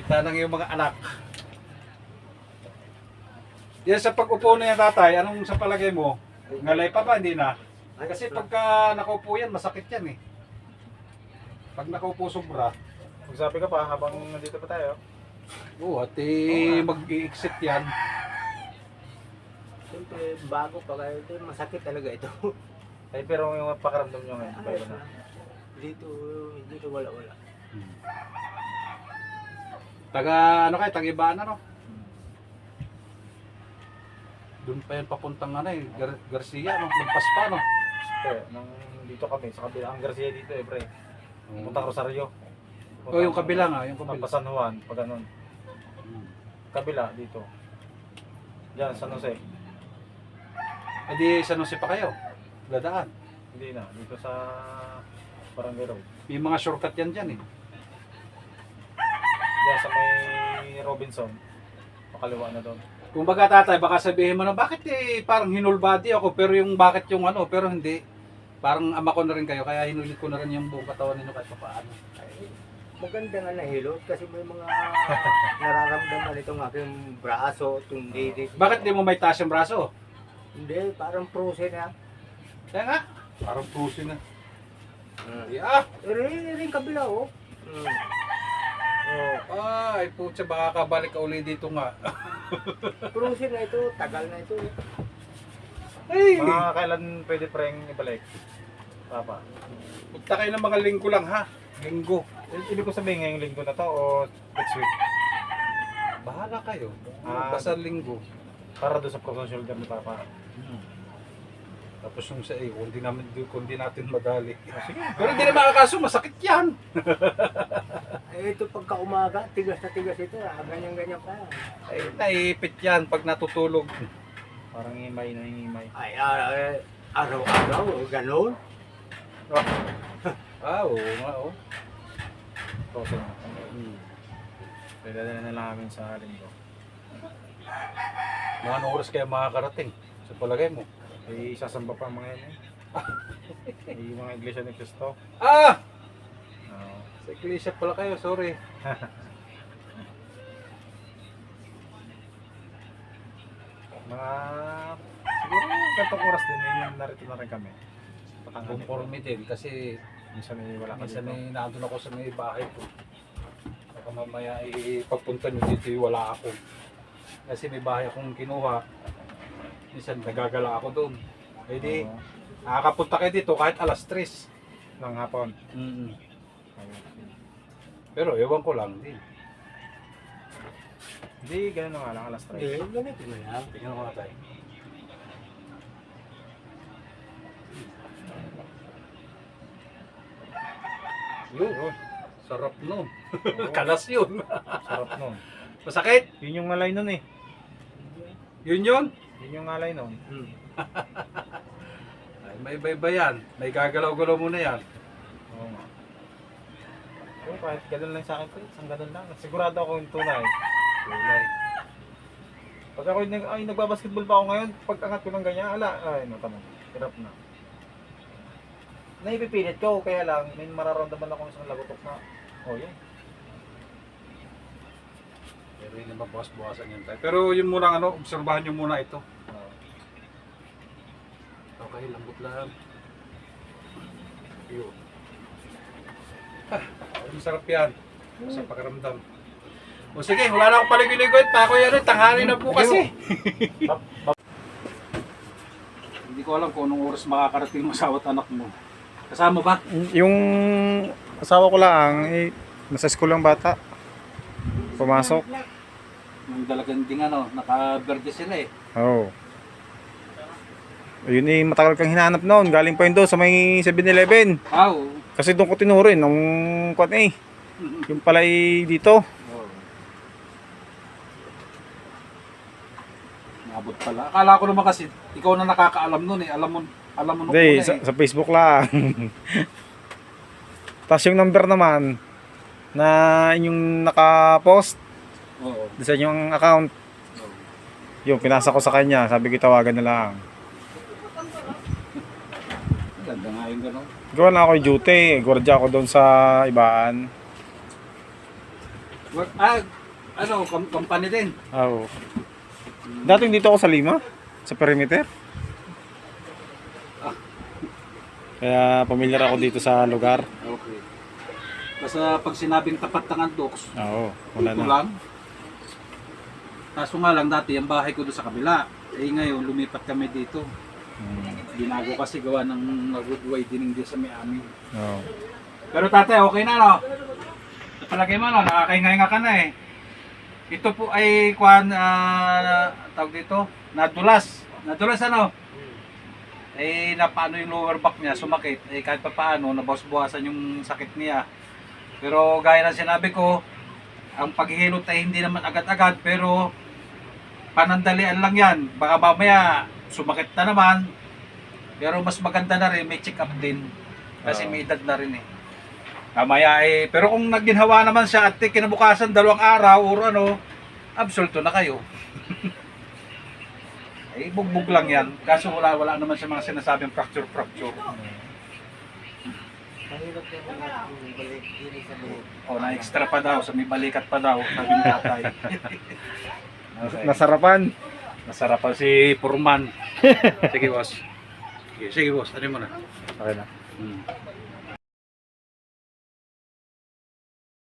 Kita ng iyong mga anak. Yan sa pag-upo na yan, tatay, anong sa palagay mo? Ngalay pa ba? Hindi na. Kasi pagka nakaupo yan, masakit yan eh. Pag nakaupo sobra. Magsabi ka pa habang nandito pa tayo. Oo, at mag-i-exit yan. Siyempre, bago pa kayo ito, masakit talaga ito. Ay, pero yung pakaramdam nyo ngayon, iba na. Dito wala. Taga, ano kayo, taga-ibaan ano? Doon pa yan papuntang ano eh, Garcia, no? Magpas pa, no? Kaya, nang dito kami, sa kabila, ang Garcia dito eh, pre. Puntang Rosario. Oh, yung kabila nga, yung kabila. Pampasan Juan, pag ganun. Kabila, dito. Diyan, San Jose. Eh di, San Jose pa kayo? Dadaan. Hindi na, dito sa Barangay Road. May mga shortcut yan dyan eh. Diyan sa may Robinson. Pakaliwa na doon. Kung baga tatay, baka sabihin mo na, bakit eh, parang hinulbody ako, pero yung bakit yung ano, pero hindi. Parang ama ko na rin kayo, kaya hinulit ko na rin yung buong katawan ninyo kahit paano. Maganda nga nahilot kasi may mga nararamdaman itong aking braso, itong didi. Bakit di mo may taas yung braso? Hindi, parang prose na. Kaya nga, parang pusi na. Rin kabila oh. Ay, putya, baka kabalik ka uli dito nga. Prose na ito, tagal na ito. Ay, Mga kailan pwede preng ibalik? Papa. punta kayo ng mga linggo lang ha. Linggo. Ibig ko sabihin ngayong linggo na to o next week? Bahala kayo. Ah, Basta linggo. Para doon sa frozen shoulder ni Papa. Tapos yung sa iyo, kung di natin madali. Sige. Pero hindi na makakaso, masakit yan. Ito pagka umaga, tigas na tigas ito. Ganyan-ganyan pa. Ay, naipit yan pag natutulog. Parang himay na himay. Ay, araw-araw, ganun. Oo nga, oh. Frozen. Pagdadala na lang namin sa linggo. Mga anong oras kaya makakarating? Sa palagay mo? Ay, sasamba pa ang mga yan eh. Ay, mga iglesia ni Cristo. Ah! Oo. Sa iglesia pala kayo, sorry. Mga siguro gantong oras din yung narito na rin kami. Conforme din kasi Minsan ay wala ka minsan dito. ay nandun ako sa may bahay ko. Baka mamaya pagpunta nyo dito wala ako. Kasi may bahay akong kinuha. Minsan nagagala ako doon. Eh di, Oo. nakakapunta kayo dito kahit alas 3. Ng hapon. Pero ewan ko lang din. Hindi, ganun na nga lang, alas 3. Ganito na lang. Tingnan ko nga tayo. Yun, sarap nun. Oo. Kalas yun. Sarap nun. Masakit? Yun yung ngalay nun eh. Yun yun? Yun yung ngalay nun. Ay, may iba-iba yan. May gagalaw-galaw muna yan. Oo nga. Oo, kahit ganun lang sa akin po, isang ganun lang. Sigurado ako yung tunay. Kulay. Pag ako nagbabasketball pa ako ngayon, pag angat ko ng ganyan, ay, tama. Hirap na. Naipipilit ko, kaya lang, may mararamdaman ako isang lagotok na, yun. Pero yun naman bukas-bukasan yan tayo. Pero yun muna obserbahan nyo muna ito. Oo. Okay, lambot lang. Yun. Ang sarap yan. Sa pakiramdam. O sige, wala na akong paligoy-ligoy. Pa ako yan, tanghali na po kasi. Hindi ko alam kung anong oras makakarating mo sa anak mo. Kasama ba? Yung asawa ko lang, nasa school lang bata. Pumasok. Yung dalagang ding naka-verde sila eh. Oo. Ayun matagal kang hinanap noon. Galing pa yun doon sa may 7-Eleven. Oo. Kasi doon ko tinurin nung yung palay dito. Nabot pala. Akala ko naman kasi ikaw na nakakaalam nun eh. Alam mo nung Hindi, una eh. sa Facebook lang. Tapos yung number naman na yung naka-post Oo. sa yung account, yung pinasa ko sa kanya, sabi ko tawagan na lang. Ganda nga yung gano'n. Gawa na ako yung duty, gwardiya ako doon sa ibaan. company din. Oo. Dating dito ako sa Lima, sa perimeter. Kaya pamilyar ako dito sa lugar. Okay. Basta pag sinabing tapat ng Andox, Oo, wala ito na. lang. Kaso nga lang dati, ang bahay ko doon sa kabila. Eh ngayon, lumipat kami dito. Binago kasi gawa ng good widening din sa may amin. Oo. Pero tatay, okay na no? Palagay mo no, nakakahinga ka na eh. Ito po ay tawag dito, nadulas. Nadulas ano? Eh napaano yung lower back niya, sumakit. Eh kahit pa paano, nabawas-bawasan yung sakit niya. Pero gaya ng sinabi ko, ang paghihilot ay hindi naman agad-agad, pero panandalian lang yan. Baka mamaya sumakit na naman. Pero mas maganda na rin, may check-up din. Kasi may edad na rin eh. Mamaya eh, pero kung nagginhawa naman siya at kinabukasan 2 araw or ano, absolto na kayo. Eh, bugbog lang yan. Kaso wala naman siya mga sinasabing fracture. Mahirap naman natin balik dito sa loob. O, na-extra pa daw, sa may balikat pa daw, sabi ng tatay. Okay. Nasarapan. Nasarap pa si Purman. Sige boss. Sige boss, ano mo na? Okay na. Hmm.